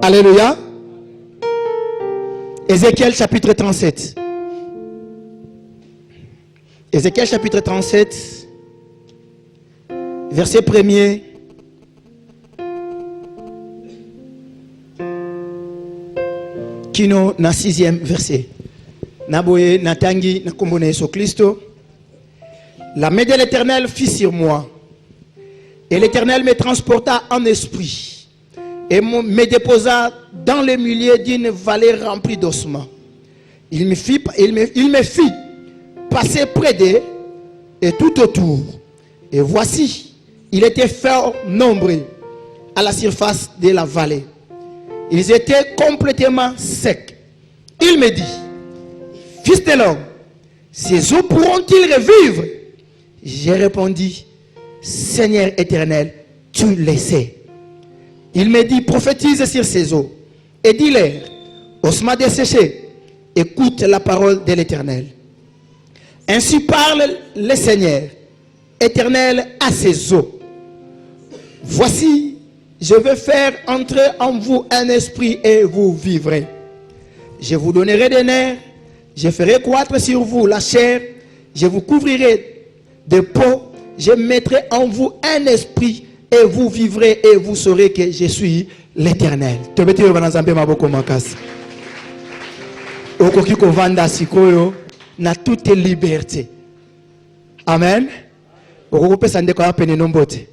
Alléluia. Ézéchiel chapitre 37. Ézéchiel chapitre 37, verset 1er. Kino na 6e verset. Naboye natangi na kombo na Yesu Christo. La main de l'Éternel fut sur moi. Et l'Éternel me transporta en esprit et me déposa dans le milieu d'une vallée remplie d'ossements. Il me fit passer près d'eux et tout autour. Et voici, il était fort nombreux à la surface de la vallée. Ils étaient complètement secs. Il me dit, fils de l'homme, ces eaux pourront-ils revivre? J'ai répondu, Seigneur éternel, tu le sais. Il me dit, prophétise sur ces eaux et dis-leur, ossements desséchés, écoute la parole de l'Éternel. Ainsi parle le Seigneur éternel à ces eaux. Voici, je vais faire entrer en vous un esprit et vous vivrez. Je vous donnerai des nerfs, je ferai croître sur vous la chair, je vous couvrirai de peau, je mettrai en vous un esprit et vous vivrez et vous saurez que je suis l'Éternel. Te mettez au banazambe maboko makasi. Okoki kovanda sikoyo na toute liberté. Amen. Okoko pesa ndeko ya pene nombote.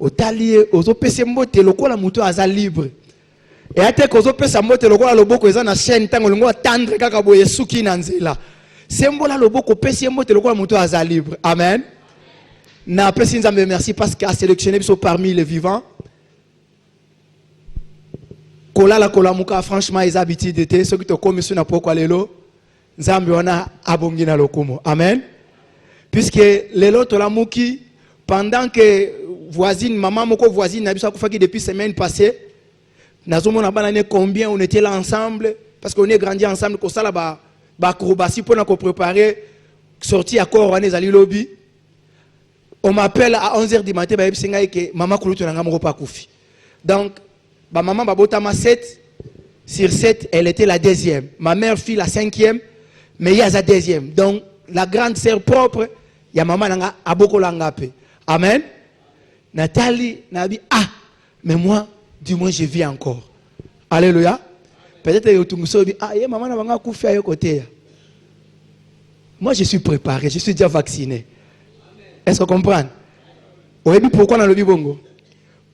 Otalie ozopese mbote lokola muto aza libre. Et ate kozopesa mbote lokola loboko eza na chaîne tango lingo tendre kaka boye suki na nzela. Sembola loboko pese mbote lokola muto aza libre. Amen. Na pesi nzambe merci parce qu'il a sélectionné biso parmi les vivants. Kola la kola muka franchement les habitudes d'été ceux qui te commission na poko lelo nzambe wana abongi na lokumo. Amen. Puisque lelo to la muki pendant que voisine maman moko voisine na biso akufaki depuis semaine passée nazomona banane combien on était là ensemble parce qu'on est grandi ensemble ko sala ba acrobatie pour na ko préparer sortie à corps wana ezali lobby. On m'appelle à 11h du matin, que maman kulutu na ngamoko pa kufi. Donc, maman babotama 7 sur 7, elle était la deuxième. Ma mère fille la 5e, mais il y a la deuxième. Donc, la grande sœur propre, il y a maman nanga aboko langape. Amen. Nathalie n'a dit mais moi, du moins je vis encore. Alléluia. Peut-être que tu me dis maman n'a pas kufi à côté. Moi je suis préparé, je suis déjà vacciné. Est-ce qu'on comprend? Vous savez pourquoi dans le Bibongo?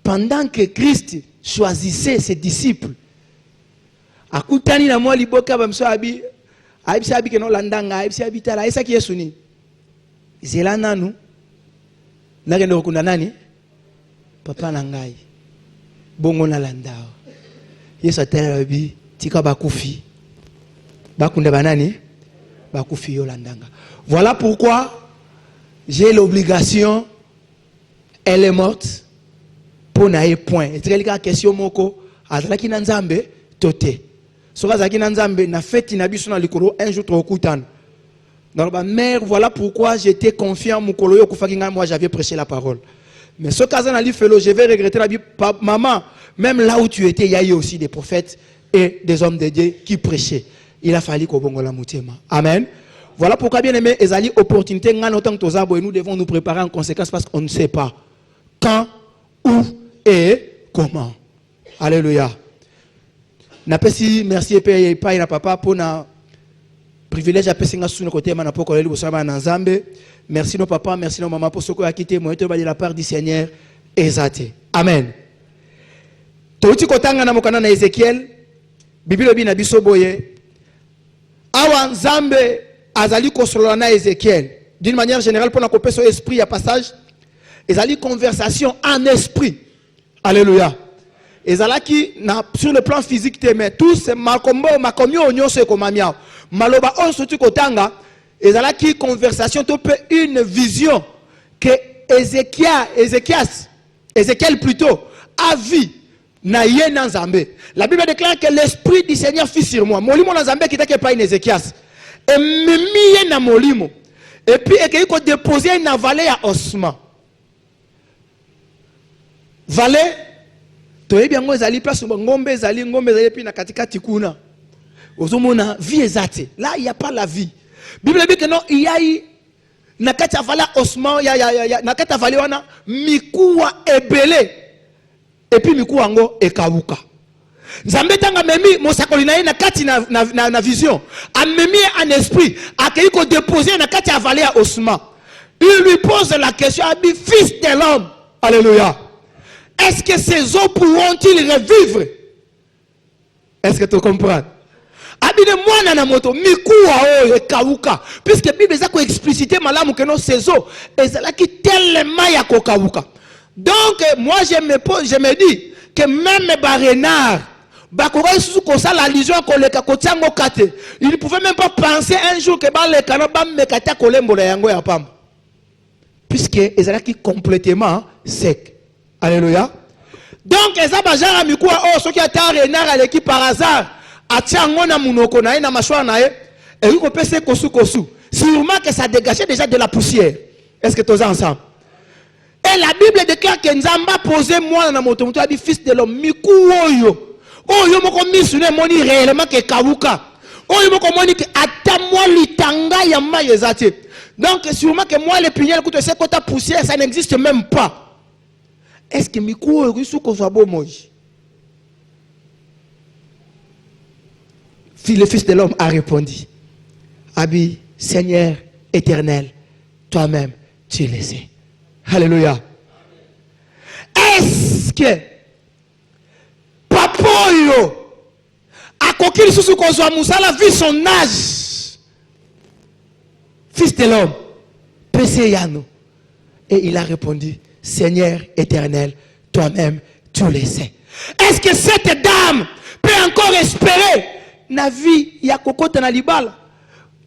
Pendant que Christ choisissait ses disciples, à Koutani na moi liboka bamso abi ke no landanga abi tala esa ki yesuni. Zelana nu na kendo kunda nani? Papa na ngai. Bongo na landao. Yesu atela abi tika bakufi. Bakunda banani? Bakufi yo landanga. Voilà pourquoi j'ai l'obligation, elle est morte, pour n'aller point. Et c'est la question moko, azalaki na nzambe tote. Soka azalaki na nzambe na fête inabiso na likolo un jour trop kutan. Donc ma mère, voilà pourquoi j'étais confiant mukolo yo kufaki nga moi j'avais prêché la parole. Mais ce cas na li felo, je vais regretter la vie maman, même là où tu étais, il y a eu aussi des prophètes et des hommes de Dieu qui prêchaient. Il a fallu qu'on bongo la mutema. Amen. Voilà pourquoi, bien aimé, ezali opportunité, nous devons nous préparer en conséquence parce qu'on ne sait pas quand, où et comment. Alléluia. Napesi merci et paye na papa pour na privilège à pesinga sous nos côtés mana poko leli bosama na nzambe. Merci nos papa, merci nos maman pour ce qu'on a quitté moi de la part du Seigneur ezate. Amen. Touti kotanga na mokana na Ézéchiel, Bible bi na biso boye. Awa nzambe azali kosolana Ézéchiel d'une manière générale pour na couper son esprit à passage ezali conversation en esprit. Alléluia. Ezalaki na sur le plan physique mais tout c'est makomio nyonso ekomamia maloba on sotu kotanga ezalaki conversation to pe une vision que Ézéchiel plutôt a vu na yena nzambe. La Bible déclare que l'esprit du Seigneur fut sur moi. Molimo na nzambe kitake pa Ézéchias. Et mimiye na molimo. Et puis et qu'il déposer na vallée à osma. Vallée toyebi yango ezali place ngombe ezali puis na katikati kuna ozomona vie ezate là il y a pas la vie. Bible dit que non il y a na kati avala osman ya na kati avali wana mikuwa ebele et puis mikuwa ngo ekawuka. Nzambe tanga memi mosakoli na ye na kati na vision amemi en esprit akei ko déposer na kati avali ya osman. Il lui pose la question, Abi, fils de l'homme, alléluia, est-ce que ces eaux pourront-ils revivre? Est-ce que tu comprends? Abi de moi na moto mikuwa o ekawuka, puisque Bible ça ko expliciter malamu que non ces eaux ezala ki tellement ya ko kawuka. Donc moi je me dis que même barenard bakora sous ko ça l'allusion ko leka ko tiango kate, il ne pouvait même pas penser un jour que ba le kana ba mekata ko lembola yango ya pamba. Puisque ils sont complètement secs. Alléluia. Donc, ils ont besoin de oh, ceux qui ont renard à l'équipe par hasard, à Tiangona Munoko, na machouana nae, et ils ont pensé kosu. Sûrement que ça dégageait déjà de la poussière. Est-ce que tous ensemble? Et la Bible déclare que Nzamba posé moi dans mon tour, tu as dit fils de l'homme, miku oyo. Oyo moko misune moni réellement que kawuka. Oyo moko moni que atamwa litanga ya mayezate. Donc, sûrement que moi, les pignons, écoute, c'est que ta poussière, ça n'existe même pas. Est-ce que Mikou est russe ou qu'on soit beau, moi? Le fils de l'homme a répondu, Abi, Seigneur éternel, toi-même, tu le sais. Alléluia. Est-ce que Papa yo a coquille sous qu'on soit Moussa, la vu son âge? Fils de l'homme, péché Yano. Et il a répondu, Seigneur éternel, toi-même, tu le sais. Est-ce que cette dame peut encore espérer na vie ya kokota na libala?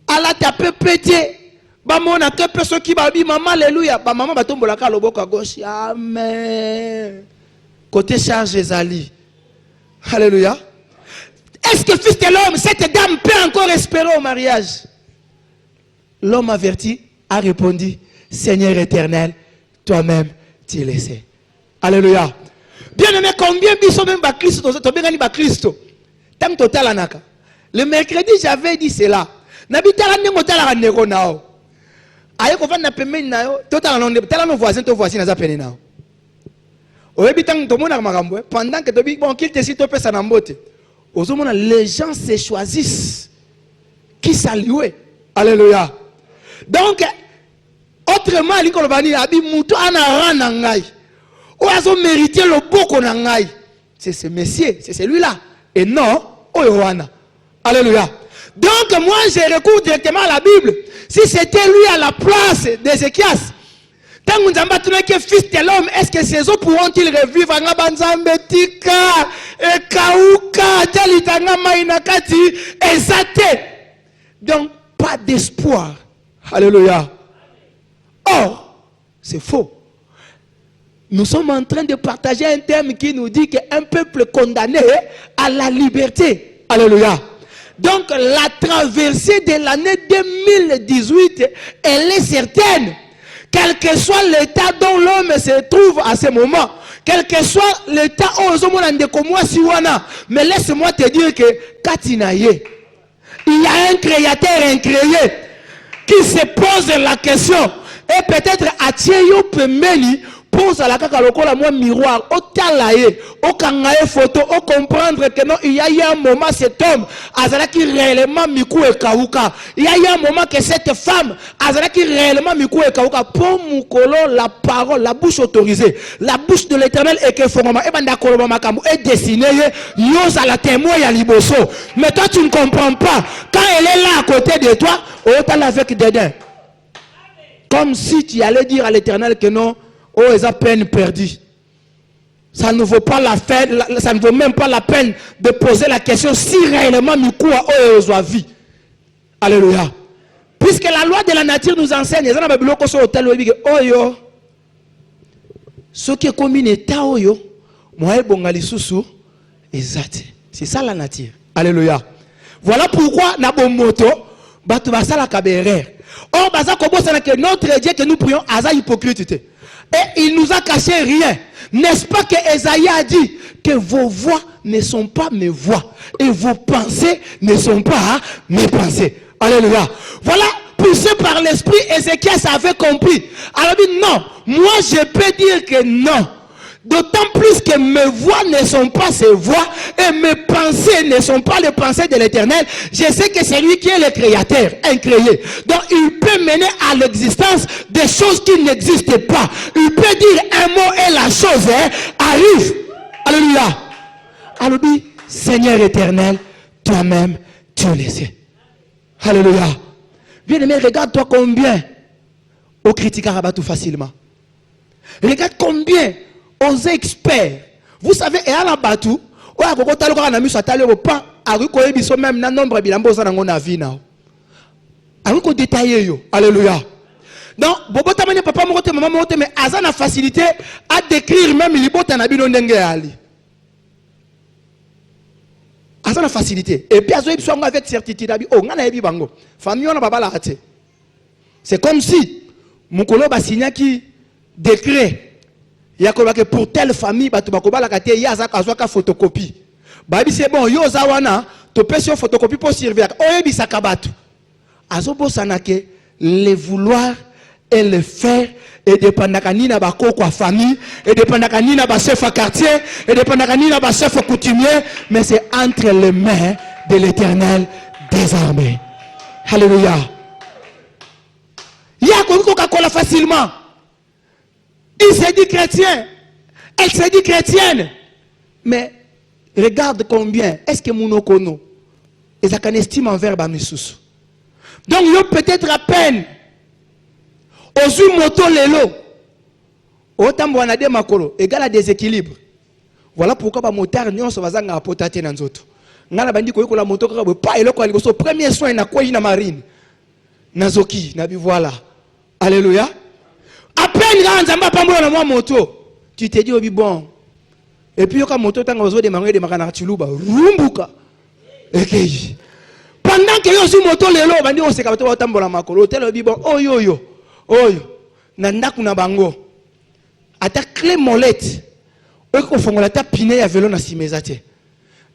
Allah t'a peu pété. Ba mona que personne qui ba bi maman alléluia. Ba maman ba tombola ka loboko à gauche. Amen. Côté charge ezali. Alléluia. Est-ce que fils de l'homme, cette dame peut encore espérer au mariage? L'homme averti a répondu, Seigneur éternel, toi-même, tu le sais. Alléluia. Bien aimé, combien biso même ba Christ, tobengani ba Christo. Tam total anaka. Le mercredi, j'avais dit cela. Nabitala nengo tala neko nao. Aye ko vana pemeni nao, total non tala no voisin to voisin na pene nao. Oyebi tang to mona makambo, pendant que tobi bon qu'il te cite pesa na mbote. Ozomona les gens se choisissent qui saluer. Alléluia. Donc, autrement, mérité le boko nangai. C'est ce monsieur, c'est celui-là. Et non, Oyowana. Alléluia. Donc, moi, je recours directement à la Bible. Si c'était lui à la place d'Ézéchias, tant que nous avons que fils de l'homme, est-ce que ces eaux pourront-ils revivre? Donc, pas d'espoir. Alléluia. Or, c'est faux. Nous sommes en train de partager un terme qui nous dit qu'un peuple condamné à la liberté. Alléluia. Donc, la traversée de l'année 2018, elle est certaine. Quel que soit l'état dont l'homme se trouve à ce moment, quel que soit l'état où mais laisse-moi te dire que Katinaye, il y a un créateur incréé qui se pose la question. Et peut-être à Tieyo Pemeli pose à la kakalokola moi miroir, au talaye, au kangaye photo, au comprendre que non, il y a eu un moment cet homme, azala qui réellement mikou et kauka. Il y a eu un moment que cette femme, azala qui réellement mikou et kauka, pour moukolo la parole, la bouche autorisée, la bouche de l'Éternel et que formama, et banda koloma makamu est dessiné, yos à la témoin ya liboso. Mais toi tu ne comprends pas, quand elle est là à côté de toi, oh t'as avec dédain. Comme si tu allais dire à l'Éternel que non, oh, ils ont peine perdue. Ça ne vaut pas la peine, ça ne vaut même pas la peine de poser la question si réellement nous oh, vie. Alléluia. Puisque la loi de la nature nous enseigne, ce qui est comme une état, c'est ça la nature. Alléluia. Voilà pourquoi Nabomoto, Batubasa Kaberer. Or, que notre Dieu que nous prions, Aza hypocrite. Et il nous a caché rien. N'est-ce pas que Esaïe a dit que vos voix ne sont pas mes voix et vos pensées ne sont pas mes pensées. Alléluia. Voilà, poussé par l'esprit, Ézéchias avait compris. Alors il dit non, moi je peux dire que non. D'autant plus que mes voix ne sont pas ses voix et mes pensées ne sont pas les pensées de l'Éternel. Je sais que c'est lui qui est le créateur, incréé. Donc il peut mener à l'existence des choses qui n'existent pas. Il peut dire un mot et la chose arrive. Alléluia. Alors dit, Seigneur éternel, toi-même, tu le sais. Alléluia. Bien-aimé, regarde-toi combien on critique tout facilement. Regarde combien aux experts. Vous savez, et à la batou, on a beaucoup de mis à taler au pain, à recueillir biso même na nombre de bilambo ça n'a vie na. À recueillir détailler yo. Alléluia. Donc, bobo tamane papa mokote maman mokote mais azana facilité à décrire même libota na bino ndenge ali. Azana facilité. Et puis azo ibso avec certitude abi oh ngana yebi bango. Famille on a baba la raté. C'est comme si mukolo ba signa qui décret que pour telle famille, il y a une photocopie. C'est bon, il y a une photocopie pour servir. Les vouloir et le faire, et dépendant de la famille, et dépendant de la chef quartier, et dépendant de la chef coutumier, mais c'est entre les mains de l'Éternel des armées. Alléluia. Il y a quelqu'un qui facilement. Il s'est dit chrétien, elle s'est dit chrétienne. Mais regarde combien, est-ce que mon okono, ils ont une estime envers Bamissus. Donc, il y a peut-être à peine, aux moto lelo, autant on a des makolo, égal à déséquilibre. Voilà pourquoi les motards n'y ont pas de potaté dans l'autre. Ngala bandi ko la moto ko pas et le ko so premier soin na quoi na marine. Nazoki, nabi voilà. Alléluia. À peine quand Nzamba pambola na moi moto, tu te dis bon. Et puis quand moto tanga ozo démarrer na Chiluba, rumbuka. Okay. Pendant que yo sur moto lelo bandi on se kapto tambola makolo, tel obi bon oyo. Na ndaku na bango. Ata clé molette. Oko fongola ta piné ya vélo na simezate.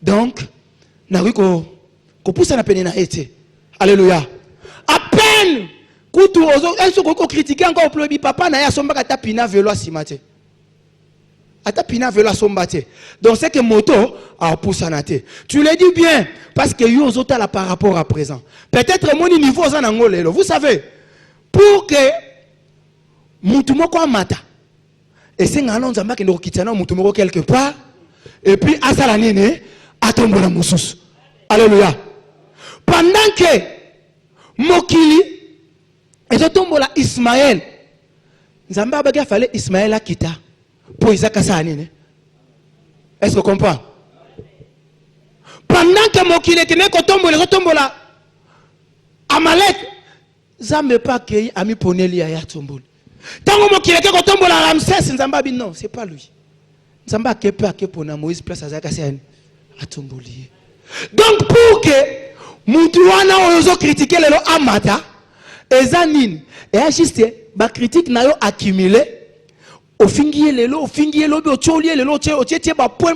Donc na riko ko poussa na peine na été. Alléluia. À peine kutu ozo enso ko critiquer encore plobi papa na ya somba ta pina vélo simate. Ata pina vélo sombate. Donc c'est que moto a poussa na té. Tu le dis bien parce que yo ozota la par rapport à présent. Peut-être mon niveau za na ngolelo. Vous savez pour que mutu moko amata et c'est ngalo nzamba ke ndoko kitana mutu moko quelque part et puis asala nene atombola mususu. Alléluia. Pendant que mokili et tombola Ismaël nzamba ba fallait Ismaël akita pour Isaac asala nene. Est-ce que vous comprenez? Pendant que mokili kene ko tombola Amalek Zambe pas accueilli ami poneli ya tombola. Tango mokili ke ko tombola Ramsès nzamba bi non, c'est pas lui. Nzamba kepe akepona Moïse place azaka sene atomboli. Donc pour que mutu wana ozo critiquer lelo amata ezanine et juste ba critique na yo accumulé au fingier lelo bi ocholier lelo otie ba point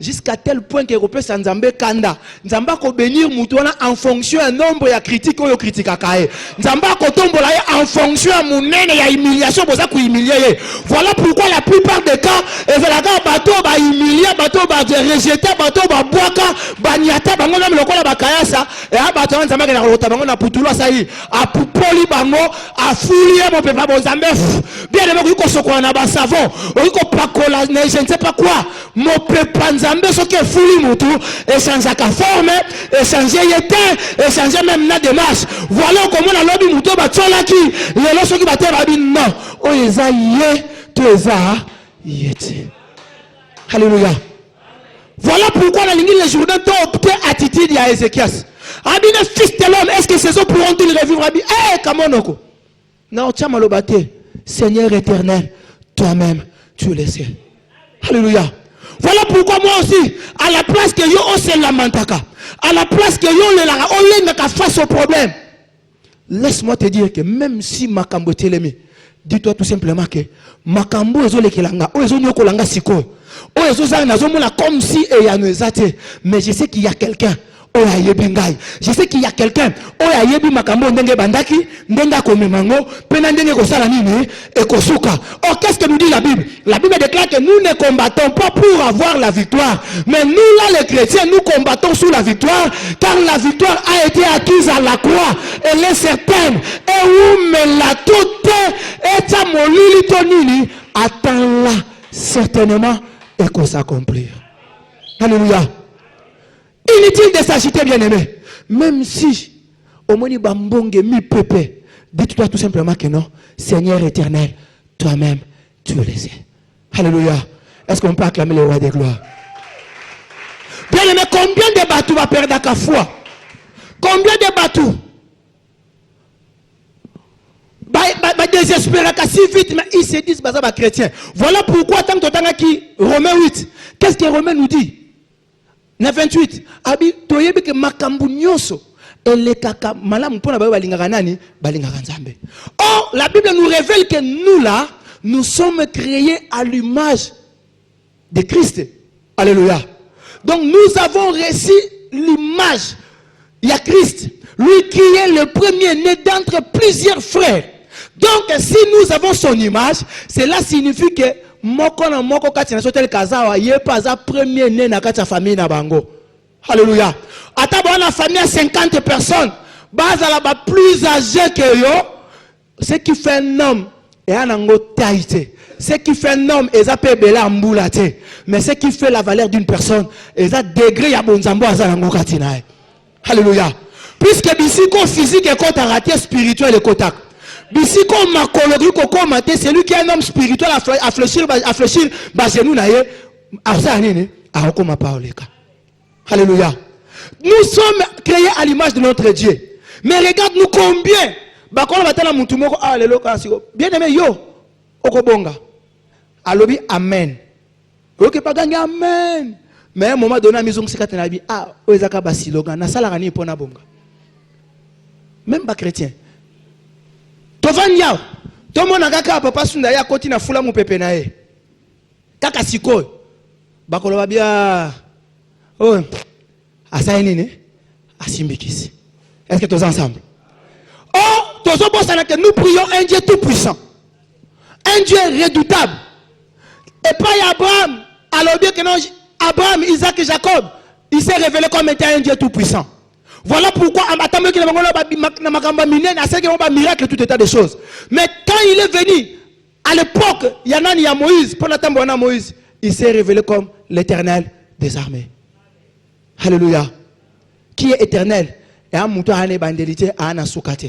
jusqu'à tel point que repère Nzambe kanda Nzamba ko bénir mutu wana en fonction un nombre ya critique oyo critique kae Nzamba ko tombola en fonction ya munene ya humiliation boza ko humilier. Voilà pourquoi la plupart des cas ezalaka bato ba humilier bato ba rejeter bato ba boaka ba niata bango na lokola ba kayasa et bato Nzamba na lota bango na putulwa sai a pupoli bango a fouiller mon peuple ba Nzambe bien de ko soko na ba savon ko pakola je ne sais pas quoi mon peuple Nzambe ce qui est fouli mutu et changer sa forme et changer état et changer même la démarche. Voilà comment la lobby mutu ba tsola ki le lo soki ba te ba bi non o eza ye to eza yete. Alléluia. Voilà pourquoi la ligne les journaux ont opté attitude à Ézéchias. Abine fils de l'homme, est-ce que ces hommes pourront-ils revivre? Abi comment noko non tchama lo bate Seigneur éternel toi-même tu le sais. Alléluia. Voilà pourquoi moi aussi, à la place que yo on se lamentaka, à la place que yo on le face au problème, laisse-moi te dire que même si ma kambotelemi, dis-toi tout simplement que makambo ezolekelanga o ezonyokolanga siko o ezozanga nazomona comme si eyanezate, mais je sais qu'il y a quelqu'un. Je sais qu'il y a quelqu'un oyayebi makambo ndenge bandaki ndenga komemango pena ndenge kosala nini ekosuka. Oh, qu'est-ce que nous dit la Bible? La Bible déclare que nous ne combattons pas pour avoir la victoire, mais nous là les chrétiens nous combattons sous la victoire, car la victoire a été acquise à la croix, elle est certaine. Et où me la toute et ta molili tonini attend là certainement et qu'on s'accomplir. Alléluia. Inutile de s'agiter, bien aimé. Même si au moins bambonge mi pepe, dis-toi tout simplement que non, Seigneur éternel, toi-même, tu le sais. Alléluia. Est-ce qu'on peut acclamer le roi des gloires? Bien aimé, combien de bateaux va perdre à foi? Combien de bateaux? Désespéré si vite, mais ils se disent bah chrétien. Voilà pourquoi tant que tu as qui Romains 8. Qu'est-ce que Romains nous dit? 9:28. Abi toyebi ke makambu nyoso elekaka malamu pona ba balingaka nani balingaka nzambe. Or la Bible nous révèle que nous là nous sommes créés à l'image de Christ. Alléluia. Donc nous avons reçu l'image. Il y a Christ, lui qui est le premier-né d'entre plusieurs frères. Donc si nous avons son image, cela signifie que moko na moko kati na sotel kazawa ye pas premier né na kati famille na bango. Alléluia. Ata bona famille à 50 personnes, baza la ba plus âgé que yo, ce qui fait un homme et anango taïté. Ce qui fait un homme eza pe bela mbulate. Mais ce qui fait la valeur d'une personne eza degré ya bonzambo azango kati na. Alléluia. Puisque bisiko physique et côté raté spirituel et côté Bisiko makologi koko mate, c'est lui qui est un homme spirituel à fléchir genou na ye asa nini a okoma paoleka. Alléluia. Nous sommes créés à l'image de notre Dieu. Mais regarde-nous combien bakona batala mutu moko alelo kasiko. Bien aimé yo okobonga. Alobi amen. OK pas gagner amen. Mais à un moment donné maison sikata na bi ezaka basiloga na sala ngani pona bonga. Même pas chrétien. Tovanya, tomona kaka papa sunda ya koti na fula mupepe na ye. Kaka siko. Bakolo babia. Oh. Asa nini? Asimbikisi. Est-ce que tous ensemble? Oh, tozo bosana que nous prions un Dieu tout puissant. Un Dieu redoutable. Et pas Abraham, alors bien que non Abraham, Isaac et Jacob, il s'est révélé comme étant un Dieu tout puissant. Voilà pourquoi miracle tout état de choses. Mais quand il est venu, à l'époque, il y en a Moïse, pour l'attendre Moïse, il s'est révélé comme l'Éternel des armées. Alléluia. Qui est éternel? Et un mouton à l'ébandelité à un soukate.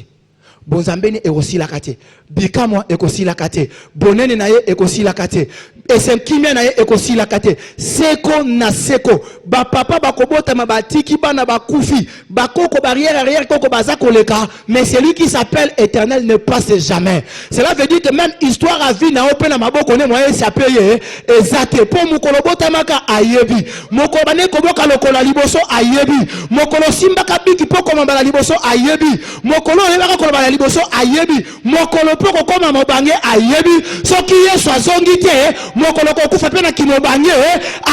Bonzambeni est aussi la kate. Bikamo est aussi la kate. Bonene naye est aussi la kate. Et c'est kimia naye est aussi la kate. Seko na seko. Ba papa ba kobota mabatiki ba na ba kufi. Ba koko barrière arrière koko bazako leka. Mais celui qui s'appelle éternel ne passe jamais. Cela veut dire que même histoire à vie na open na maboko ne moyen s'appeler ezate po mukolo bota maka ayebi. Mokobane koboka lokola liboso ayebi. Mokolo simba kabiki po komamba liboso ayebi. Mokolo lebaka kolaba liboso ayebi. Mokolo po kokoma mobange ayebi. Soki yeso azongi te mokolo kokufa pe na kimobange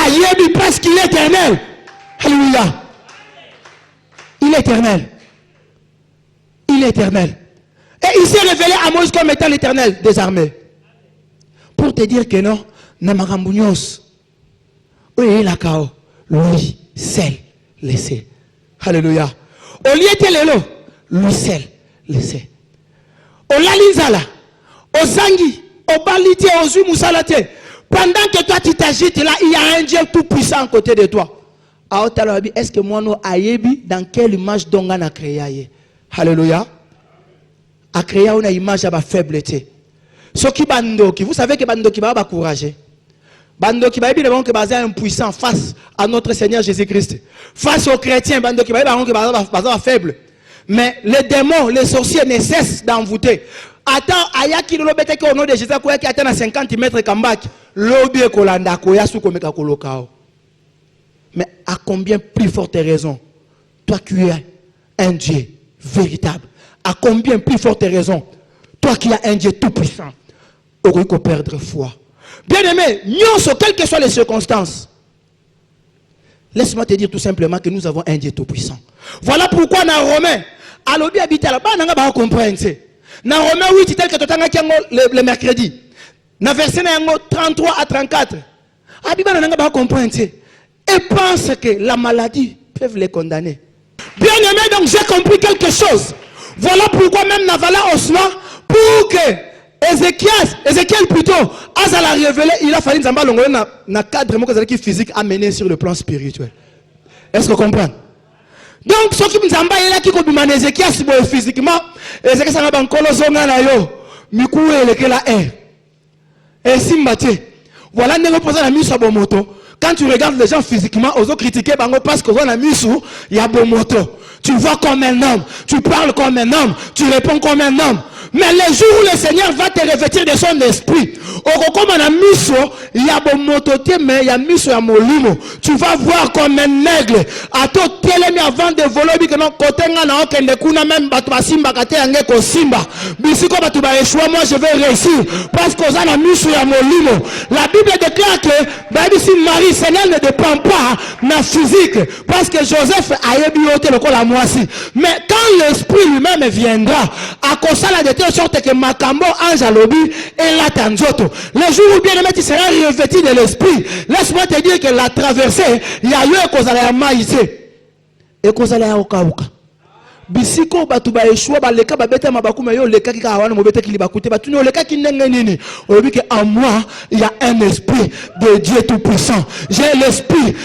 ayebi parce qu'il est éternel. Alléluia. Il est éternel. Il est éternel. Et il s'est révélé à Moïse comme étant l'éternel des armées. Pour te dire que non, Namarambunios, oui, la kao, lui seul le sait. Alléluia. Au lieu de l'élo, lui seul le sait. Au lalinzala, au zangi, au balité, au zui moussalate. Pendant que toi tu t'agites là, il y a un Dieu tout puissant à côté de toi. Est-ce que moi nous ayebi dans quelle image donga na créé? Alléluia. A créé une image à ma faibleté. Ce qui bandoki, vous savez que bandoki va ba courager. Bandoki va bien que basé impuissant face à notre Seigneur Jésus-Christ. Face aux chrétiens, bandoki va bien que basé faible. Mais les démons, les sorciers ne cessent d'envoûter. Attends, ayaki le lobete au nom de Jésus quoi qui atteint à 50 mètres kambak. Lobi kolanda koya su komeka kolokao. Mais à combien plus forte raison, toi qui es un Dieu véritable, à combien plus forte raison, toi qui es un Dieu tout puissant, il faut perdre foi. Bien aimé, quelles que soient les circonstances, laisse-moi te dire tout simplement que nous avons un Dieu tout-puissant. Voilà pourquoi dans Romains, à l'objet habité là-bas, on va comprendre. Dans Romains 8, tel que tu as le mercredi, dans verset 33 à 34, on va comprendre. Et pense que la maladie peut les condamner. Bien aimé, donc j'ai compris quelque chose. Voilà pourquoi même Navala Osma, pour que Ézéchiel plutôt, à la révéler, il a fallu un cadre physique amené sur le plan spirituel. Est-ce que vous comprenez? Donc, ce qui nous a là qui combine Ézéchiel physiquement, Ézéchiel s'en va en colosonga na yo, mikou et la air. Et Simbati, voilà ne représente la mise sur bon moto. Quand tu regardes les gens physiquement, aux autres critiquer parce qu'on a mis sous, il y a bon moto. Tu vois comme un homme, tu parles comme un homme, tu réponds comme un homme. Mais le jour où le Seigneur va te revêtir de son esprit, comme on a mis sous, il y a bon moto, mais il y a mis sous à molimo. Tu vas voir comme un aigle. À toi, télé avant de voler, que non, côté na okende kuna même batu simba kate yange ko simba. Bisiko batu ba échouer, moi je vais réussir parce qu'on a mis sous à molimo. La Bible déclare que Bible si Marie Seigneur ne dépend pas na physique parce que Joseph a ébioté le col à moi aussi. Mais quand l'esprit lui-même viendra, à cause de la de sorte que Makambo ange à l'obi et la tanzoto. Le jour où bien aimé tu seras revêtu de l'esprit, laisse-moi te dire que la traversée, il y a eu cause à la maïsé et cause à la okauka. Bisiko batuba eshua ba leka ba beta mabakume yo leka kika hawana mobete kilibakute ba tuni leka kinenge nini obi que en moi il y a un esprit de Dieu tout puissant. J'ai l'esprit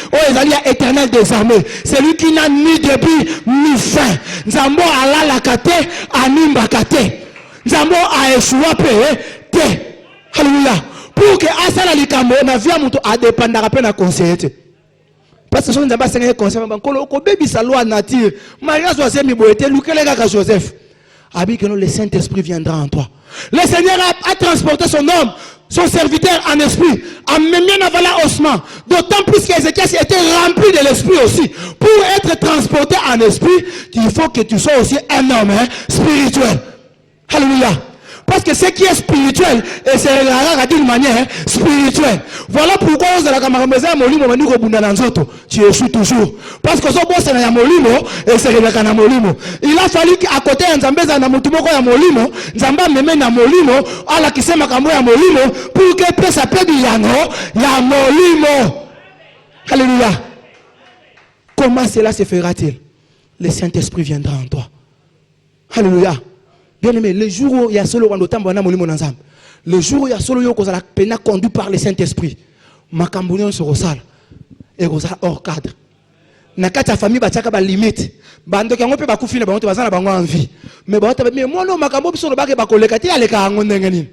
éternel des armées, celui qui n'a ni début ni fin. Nzambo ala la kate animba kate. Nzambo a eshua pe te. Alléluia. Pour que asala likambo na via muto a dépendra pe na conseiller. Parce que nous avons un conseil, la loi nature. Maria Joseph Joseph. Le Saint-Esprit viendra en toi. Le Seigneur a transporté son homme, son serviteur en esprit, a mené Navala Osman. D'autant plus qu'Ézéchiel était rempli de l'esprit aussi. Pour être transporté en esprit, il faut que tu sois aussi un homme spirituel. Alléluia. Parce que ce qui est spirituel, et c'est d'une manière spirituelle. Voilà pourquoi on a la molimo tu échoues toujours. Parce que ce boss est un molimo et c'est un molimo. Il a fallu qu'à côté un zambeza na mutumoko ya molimo, zamba meme na molimo, ala kisema kambo ya molimo, pour que pesa pedu yano ya molimo. Alléluia. Comment cela se fera-t-il? Le Saint-Esprit viendra en toi. Alléluia. Bien aimé, le jour où il y a solo le jour où il y a solo yo la peine conduit par le Saint-Esprit, ma cambonion se ressale et ressale hors cadre. Na kati famille ba tchaka ba limite. Bando ki ngope ba kufina ba ngote bazana bango envie. Mais moi non makambo biso no ba ke ba koleka ti aleka ngo ndengeni.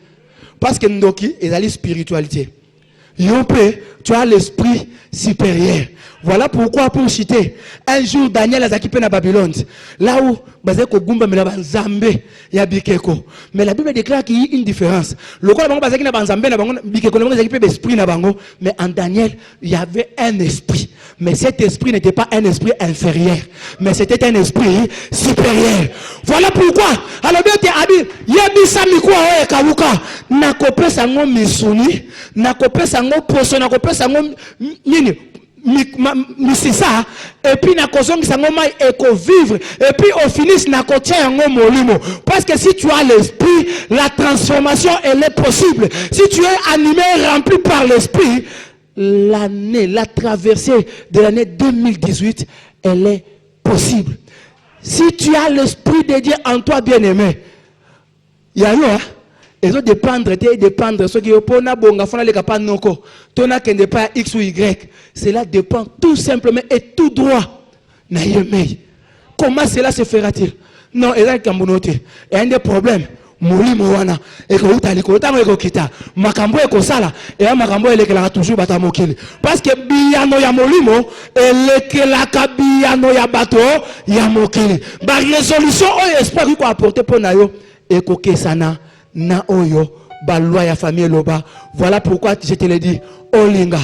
Parce que ndoki ezali spiritualité. Yopé, tu as l'esprit supérieur. Voilà pourquoi pour citer, un jour Daniel a occupé na Babylone. Là où basé ko gumba mais la banzambe ya bikeko. Mais la Bible déclare qu'il y a une différence. Le quoi bango basé na banzambe na bango bikeko le bango occupé l'esprit na bango, mais en Daniel, il y avait un esprit. Mais cet esprit n'était pas un esprit inférieur, mais c'était un esprit supérieur. Voilà pourquoi alors bien te abi yebisa mikwa oye kawuka na kopesa ngo misuni, na kopesa ngo poso, na kopesa ngo nini c'est ça et puis na kozongisa ngo mai eko vivre et puis au finish na kotia ngo molimo parce que si tu as l'esprit la transformation elle est possible. Si tu es animé rempli par l'esprit, la traversée de l'année 2018 elle est possible. Si tu as l'esprit de Dieu en toi bien-aimé, il y a eu et ça dépendre ce qui est pour na bonga fona le kapa noko tona kende pas x ou y, cela dépend tout simplement et tout droit na yemei. Comment cela se fera-t-il? Non, et là kambonote et un des problèmes molimo wana et que utali ko tango eko kita makambo eko sala et makambo elekela toujours bata mokili parce que biyano ya molimo elekela ka biyano ya bato ya mokili ba résolution o espoir ko apporter pour na yo eko kesana na oyo ba loi ya famille loba. Voilà pourquoi je te le dis olinga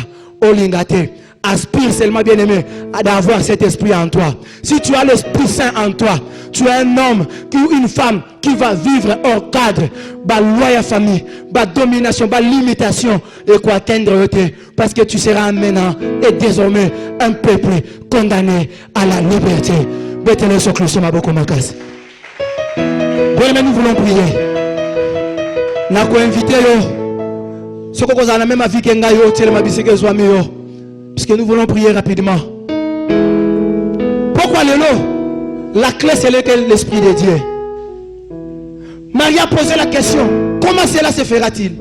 te Aspire seulement, bien-aimé, à d'avoir cet esprit en toi. Si tu as l'Esprit Saint en toi, tu es un homme ou une femme qui va vivre hors cadre, bah loi à famille, bah domination, bah limitation, et quoi atteindre parce que tu seras maintenant et désormais un peuple condamné à la liberté. Bien-aimé, nous voulons prier. Nous avons invité ce que vous avez même avis que puisque nous voulons prier rapidement. Pourquoi le lot? La clé c'est l'Esprit de Dieu. Marie a posé la question, comment cela se fera-t-il?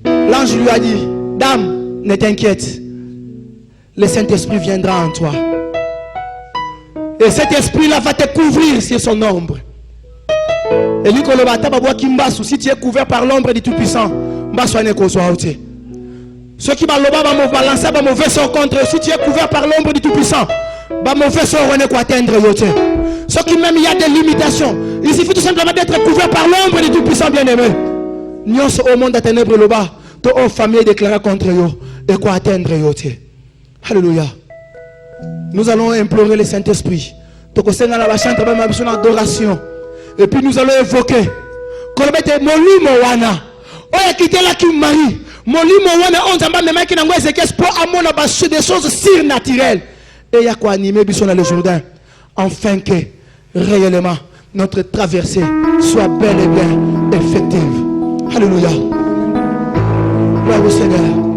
L'ange lui a dit, dame, ne t'inquiète, le Saint-Esprit viendra en toi. Et cet esprit-là va te couvrir sur son ombre. Et lui, si tu es couvert par l'ombre du Tout-Puissant, ceux qui vont balancer un mauvais sort contre, si tu es couvert par l'ombre du Tout-Puissant, mauvais sort on est atteindre. Ceux qui même il y a des limitations, il suffit tout simplement d'être couvert par l'ombre du Tout-Puissant, bien-aimé. Nous au monde de ténèbres là-bas, toute famille déclarée contre eux et quoi atteindre. Alléluia. Nous allons implorer le Saint-Esprit. Et puis nous allons évoquer. Des choses surnaturelles. Et il y a quoi animer dans le Jourdain. Afin que réellement notre traversée soit bel et bien effective. Alléluia. Gloire au Seigneur.